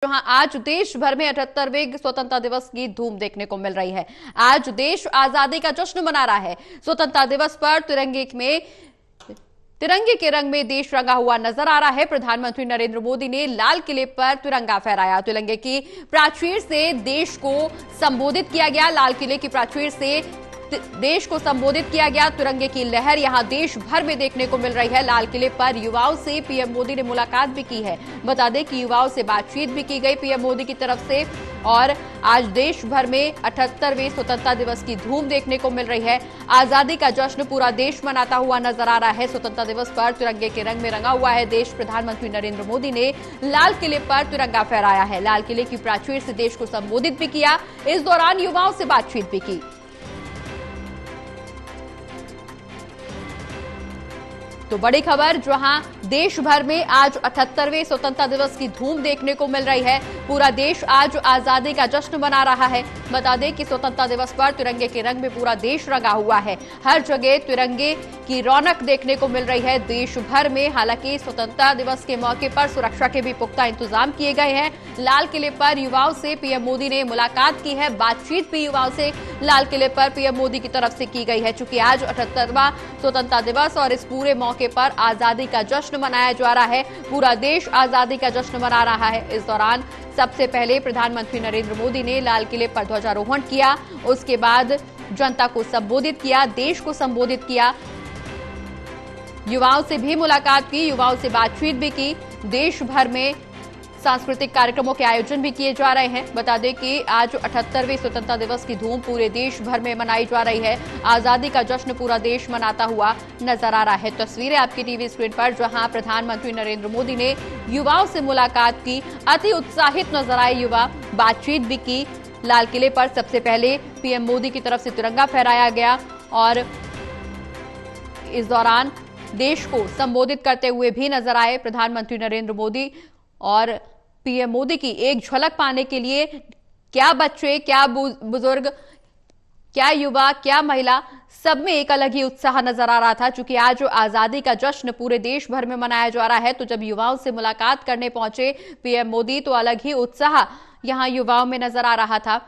जहां आज देश भर में 78वें स्वतंत्रता दिवस की धूम देखने को मिल रही है। आज देश आजादी का जश्न मना रहा है। स्वतंत्रता दिवस पर तिरंगे के रंग में देश रंगा हुआ नजर आ रहा है। प्रधानमंत्री नरेंद्र मोदी ने लाल किले पर तिरंगा फहराया। तिरंगे की प्राचीर से देश को संबोधित किया गया। लाल किले की प्राचीर से देश को संबोधित किया गया। तिरंगे की लहर यहां देश भर में देखने को मिल रही है। लाल किले पर युवाओं से पीएम मोदी ने मुलाकात भी की है। बता दें कि युवाओं से बातचीत भी की गई पीएम मोदी की तरफ से। और आज देश भर में 78वें स्वतंत्रता दिवस की धूम देखने को मिल रही है। आजादी का जश्न पूरा देश मनाता हुआ नजर आ रहा है। स्वतंत्रता दिवस पर तिरंगे के रंग में रंगा हुआ है देश। प्रधानमंत्री नरेंद्र मोदी ने लाल किले पर तिरंगा फहराया है। लाल किले की प्राचीर से देश को संबोधित भी किया। इस दौरान युवाओं से बातचीत भी की। तो बड़ी खबर, जहां देश भर में आज 78वें स्वतंत्रता दिवस की धूम देखने को मिल रही है। पूरा देश आज आजादी का जश्न मना रहा है। बता दें कि स्वतंत्रता दिवस पर तिरंगे के रंग में पूरा देश रंगा हुआ है। हर जगह तिरंगे की रौनक देखने को मिल रही है देश भर में। हालांकि स्वतंत्रता दिवस के मौके पर सुरक्षा के भी पुख्ता इंतजाम किए गए हैं। लाल किले पर युवाओं से पीएम मोदी ने मुलाकात की है। बातचीत भी युवाओं से लाल किले पर पीएम मोदी की तरफ से की गई है। चूंकि आज 78वां स्वतंत्रता दिवस और इस पूरे मौके पर आजादी का जश्न मनाया जा रहा है। पूरा देश आजादी का जश्न मना रहा है। इस दौरान सबसे पहले प्रधानमंत्री नरेंद्र मोदी ने लाल किले पर ध्वजारोहण किया। उसके बाद जनता को संबोधित किया, देश को संबोधित किया। युवाओं से भी मुलाकात की, युवाओं से बातचीत भी की। देश भर में सांस्कृतिक कार्यक्रमों के आयोजन भी किए जा रहे हैं। बता दें कि आज 78वें स्वतंत्रता दिवस की धूम पूरे देश भर में मनाई जा रही है। आजादी का जश्न पूरा देश मनाता हुआ नजर आ रहा है। तस्वीरें आपकी टीवी स्क्रीन पर, जहां प्रधानमंत्री नरेंद्र मोदी ने युवाओं से मुलाकात की। अति उत्साहित नजर आए युवा, बातचीत भी की। लाल किले पर सबसे पहले पीएम मोदी की तरफ से तिरंगा फहराया गया और इस दौरान देश को संबोधित करते हुए भी नजर आए प्रधानमंत्री नरेंद्र मोदी। और पीएम मोदी की एक झलक पाने के लिए क्या बच्चे, क्या बुजुर्ग, क्या युवा, क्या महिला, सब में एक अलग ही उत्साह नजर आ रहा था। चूंकि आज आजादी का जश्न पूरे देश भर में मनाया जा रहा है, तो जब युवाओं से मुलाकात करने पहुंचे पीएम मोदी, तो अलग ही उत्साह यहां युवाओं में नजर आ रहा था।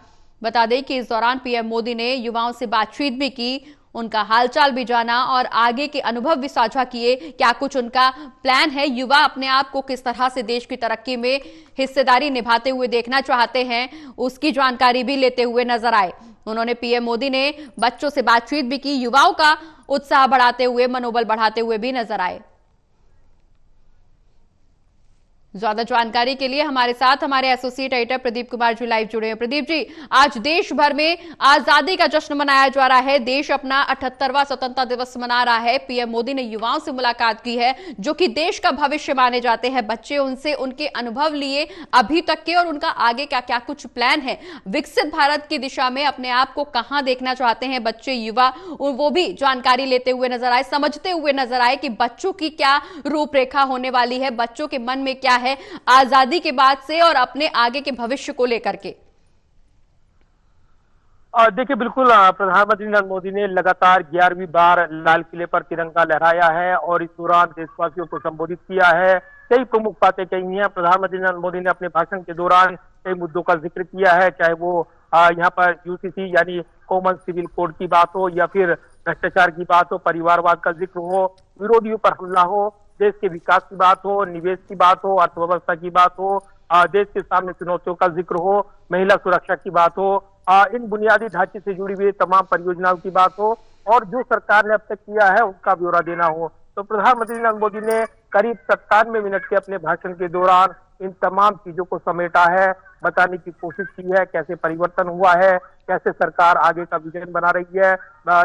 बता दें कि इस दौरान पीएम मोदी ने युवाओं से बातचीत भी की, उनका हालचाल भी जाना और आगे के अनुभव भी साझा किए। क्या कुछ उनका प्लान है, युवा अपने आप को किस तरह से देश की तरक्की में हिस्सेदारी निभाते हुए देखना चाहते हैं, उसकी जानकारी भी लेते हुए नजर आए। उन्होंने पीएम मोदी ने बच्चों से बातचीत भी की, युवाओं का उत्साह बढ़ाते हुए, मनोबल बढ़ाते हुए भी नजर आए। ज्यादा जानकारी के लिए हमारे साथ हमारे associate editor Pradeep Kumar ji live जुड़े हैं। प्रदीप जी, आज देश भर में आजादी का जश्न मनाया जा रहा है। देश अपना 78वां स्वतंत्रता दिवस मना रहा है। पीएम मोदी ने युवाओं से मुलाकात की है, जो कि देश का भविष्य माने जाते हैं। बच्चे, उनसे उनके अनुभव लिए अभी तक के और उनका आगे का क्या कुछ प्लान है। विकसित भारत की दिशा में अपने आप को कहां देखना चाहते हैं बच्चे, युवा, वो भी जानकारी लेते हुए नजर आए, समझते हुए नजर आए कि बच्चों की क्या रूपरेखा होने वाली है, बच्चों के मन में क्या है आजादी के बाद से और अपने आगे के भविष्य को लेकर के। देखिए, बिल्कुल प्रधानमंत्री नरेंद्र मोदी ने लगातार 11वीं बार लाल किले पर तिरंगा लहराया है और इस दौरान देशवासियों को संबोधित किया है। कई प्रमुख बातें कही हैं। प्रधानमंत्री नरेंद्र मोदी ने अपने भाषण के दौरान कई मुद्दों का जिक्र किया है, चाहे वो यहाँ पर यूसीसी यानी कॉमन सिविल कोड की बात हो, या फिर भ्रष्टाचार की बात हो, परिवारवाद का जिक्र हो, विरोधियों पर हमला हो, देश के विकास की बात हो, निवेश की बात हो, अर्थव्यवस्था की बात हो, देश के सामने चुनौतियों का जिक्र हो, महिला सुरक्षा की बात हो, इन बुनियादी ढांचे से जुड़ी हुई तमाम परियोजनाओं की बात हो और जो सरकार ने अब तक किया है उसका ब्यौरा देना हो। तो प्रधानमंत्री नरेंद्र मोदी ने करीब 97 मिनट के अपने भाषण के दौरान इन तमाम चीजों को समेटा है, बताने की कोशिश की है कैसे परिवर्तन हुआ है, कैसे सरकार आगे का विजन बना रही है।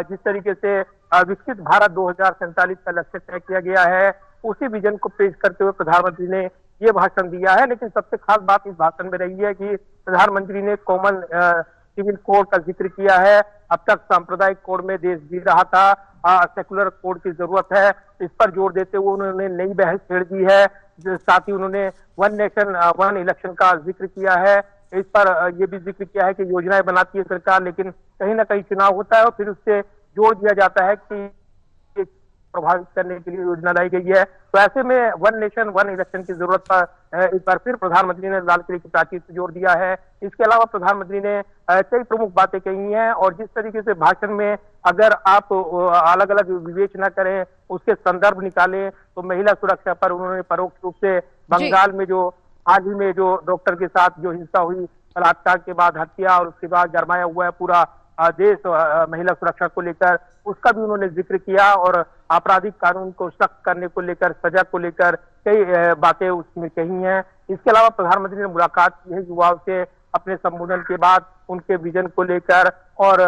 जिस तरीके से विकसित भारत 2047 का लक्ष्य तय किया गया है, उसी विजन को पेश करते हुए प्रधानमंत्री ने ये भाषण दिया है। लेकिन सबसे खास बात इस भाषण में रही है कि प्रधानमंत्री ने कॉमन सिविल कोड का जिक्र किया है। अब तक सांप्रदायिक कोड में देश जी रहा था, सेकुलर कोड की जरूरत है, इस पर जोर देते हुए उन्होंने नई बहस छेड़ दी है। साथ ही उन्होंने वन नेशन वन इलेक्शन का जिक्र किया है। इस पर यह भी जिक्र किया है कि योजनाएं बनाती है सरकार, लेकिन कहीं ना कहीं चुनाव होता है और फिर उससे जोड़ दिया जाता है कि प्रभावित करने के लिए योजना लाई गई है। तो ऐसे में वन नेशन वन इलेक्शन की जरूरत पर एक बार फिर प्रधानमंत्री ने लाल किले की प्राचीर से जोर दिया है। इसके अलावा प्रधानमंत्री ने कई प्रमुख बातें कही हैं और जिस तरीके से भाषण में अगर आप अलग अलग विवेचना करें, उसके संदर्भ निकालें, तो महिला सुरक्षा पर उन्होंने परोक्ष रूप से बंगाल में जो हाल ही में जो डॉक्टर के साथ जो हिंसा हुई, बलात्कार के बाद हत्या और उसके बाद गरमाया हुआ है पूरा देश महिला सुरक्षा को लेकर, उसका भी उन्होंने जिक्र किया और आपराधिक कानून को सख्त करने को लेकर, सजा को लेकर कई बातें उसमें कही हैं। इसके अलावा प्रधानमंत्री ने मुलाकात की है युवाओं से अपने संबोधन के बाद, उनके विजन को लेकर और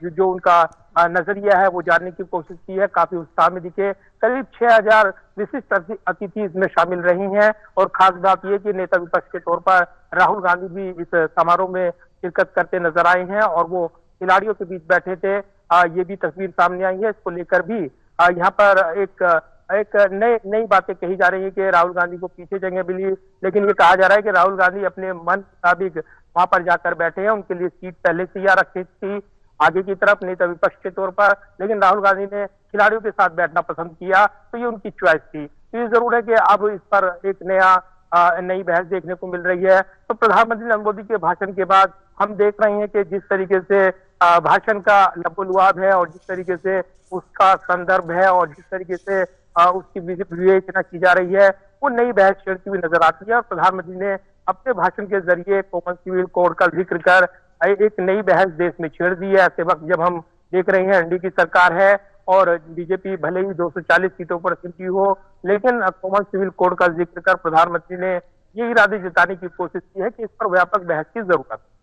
जो उनका नजरिया है वो जानने की कोशिश की है। काफी उत्साह में दिखे। करीब 6000 विशिष्ट अतिथि इसमें शामिल रही हैं और खास बात यह कि नेता विपक्ष के तौर पर राहुल गांधी भी इस समारोह में शिरकत करते नजर आए हैं और वो खिलाड़ियों के बीच बैठे थे। ये भी तस्वीर सामने आई है। इसको लेकर भी यहाँ पर एक नई बातें कही जा रही है कि राहुल गांधी को पीछे जगह मिली, लेकिन ये कहा जा रहा है कि राहुल गांधी अपने मन मुताबिक वहां पर जाकर बैठे हैं। उनके लिए सीट पहले से ही रखी थी आगे की तरफ नेता विपक्ष के तौर पर, लेकिन राहुल गांधी ने खिलाड़ियों के साथ बैठना पसंद किया, तो ये उनकी चॉइस थी। तो ये जरूर है कि अब इस पर एक नई बहस देखने को मिल रही है। तो प्रधानमंत्री नरेंद्र मोदी के भाषण के बाद हम देख रहे हैं कि जिस तरीके से भाषण का लबोलुआब है और जिस तरीके से उसका संदर्भ है और जिस तरीके से उसकी विवेचना की जा रही है, वो नई बहस छेड़ती हुई नजर आती है। और प्रधानमंत्री ने अपने भाषण के जरिए कॉमन सिविल कोड का जिक्र कर एक नई बहस देश में छेड़ दी है। ऐसे वक्त जब हम देख रहे हैं एनडीए की सरकार है और बीजेपी भले ही 240 सीटों पर जीती हो, लेकिन कॉमन सिविल कोड का जिक्र कर प्रधानमंत्री ने ये इरादे जताने की कोशिश की है कि इस पर व्यापक बहस की जरूरत है।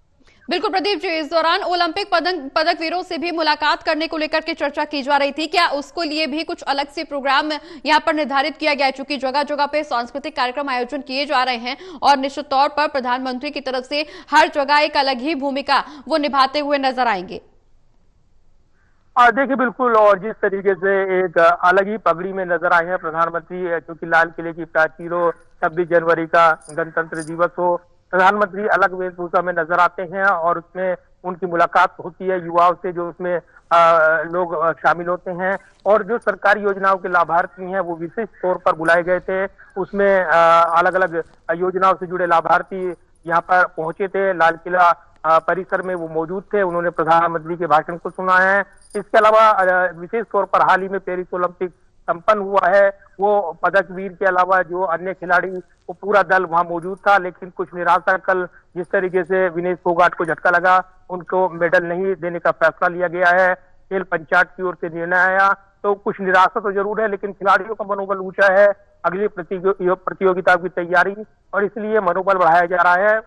बिल्कुल प्रदीप जी, इस दौरान ओलंपिक पदक वीरों से भी मुलाकात करने को लेकर के चर्चा की जा रही थी। क्या उसको लिए भी कुछ अलग से प्रोग्राम यहाँ पर निर्धारित किया गया है? चूंकि जगह जगह पे सांस्कृतिक कार्यक्रम आयोजन किए जा रहे हैं और निश्चित तौर पर प्रधानमंत्री की तरफ से हर जगह एक अलग ही भूमिका वो निभाते हुए नजर आएंगे। देखिए बिल्कुल, और जिस तरीके से एक अलग ही पगड़ी में नजर आए हैं प्रधानमंत्री, क्योंकि लाल किले की प्राचीर हो, 26 जनवरी का गणतंत्र दिवस हो, प्रधानमंत्री अलग वेशभूषा में नजर आते हैं और उसमें उनकी मुलाकात होती है युवाओं से, जो उसमें लोग शामिल होते हैं और जो सरकारी योजनाओं के लाभार्थी हैं वो विशेष तौर पर बुलाए गए थे। उसमें अलग अलग योजनाओं से जुड़े लाभार्थी यहाँ पर पहुंचे थे, लाल किला परिसर में वो मौजूद थे। उन्होंने प्रधानमंत्री के भाषण को सुना है। इसके अलावा विशेष तौर पर हाल ही में पेरिस ओलंपिक संपन्न हुआ है, वो पदक वीर के अलावा जो अन्य खिलाड़ी, वो पूरा दल वहां मौजूद था, लेकिन कुछ निराशा कल जिस तरीके से विनेश फोगाट को झटका लगा, उनको मेडल नहीं देने का फैसला लिया गया है। खेल पंचायत की ओर से निर्णय आया, तो कुछ निराशा तो जरूर है, लेकिन खिलाड़ियों का मनोबल ऊंचा है अगली प्रतियोगिता की तैयारी, और इसलिए मनोबल बढ़ाया जा रहा है।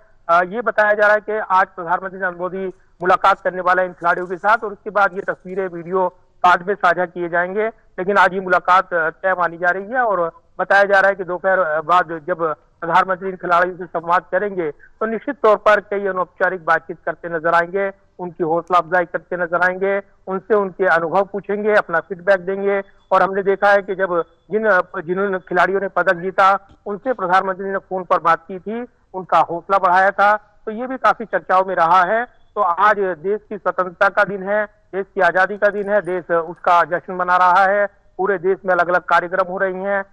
ये बताया जा रहा है कि आज प्रधानमंत्री नरेंद्र मोदी मुलाकात करने वाला है इन खिलाड़ियों के साथ और उसके बाद ये तस्वीरें, वीडियो बाद में साझा किए जाएंगे, लेकिन आज ये मुलाकात तय मानी जा रही है। और बताया जा रहा है कि दोपहर बाद जब प्रधानमंत्री इन खिलाड़ियों से संवाद करेंगे तो निश्चित तौर पर कई अनौपचारिक बातचीत करते नजर आएंगे, उनकी हौसला अफजाई करते नजर आएंगे, उनसे उनके अनुभव पूछेंगे, अपना फीडबैक देंगे। और हमने देखा है कि जब जिन्होंने खिलाड़ियों ने पदक जीता, उनसे प्रधानमंत्री ने फोन पर बात की थी, उनका हौसला बढ़ाया था, तो ये भी काफी चर्चाओं में रहा है। तो आज देश की स्वतंत्रता का दिन है, देश की आजादी का दिन है, देश उसका जश्न मना रहा है। पूरे देश में अलग अलग कार्यक्रम हो रही हैं,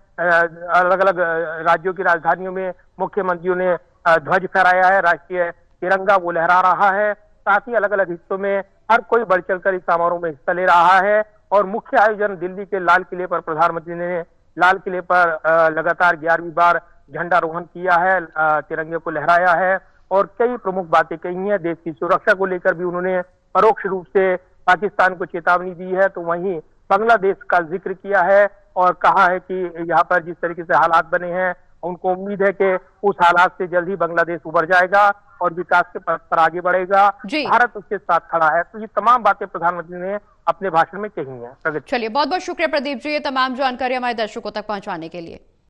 अलग अलग राज्यों की राजधानियों में मुख्यमंत्रियों ने ध्वज फहराया है, राष्ट्रीय तिरंगा वो लहरा रहा है। साथ ही अलग अलग हिस्सों में हर कोई बढ़ चढ़कर इस समारोह में हिस्सा ले रहा है। और मुख्य आयोजन दिल्ली के लाल किले पर प्रधानमंत्री ने लाल किले पर लगातार 11वीं बार झंडारोहण किया है, तिरंगे को लहराया है और कई प्रमुख बातें कही हैं। देश की सुरक्षा को लेकर भी उन्होंने परोक्ष रूप से पाकिस्तान को चेतावनी दी है, तो वहीं बांग्लादेश का जिक्र किया है और कहा है कि यहाँ पर जिस तरीके से हालात बने हैं, उनको उम्मीद है कि उस हालात से जल्द ही बांग्लादेश उभर जाएगा और विकास के पथ पर आगे बढ़ेगा, भारत उसके साथ खड़ा है। तो ये तमाम बातें प्रधानमंत्री ने अपने भाषण में कही हैं। चलिए, बहुत बहुत शुक्रिया प्रदीप जी, ये तमाम जानकारी हमारे दर्शकों तक पहुंचाने के लिए।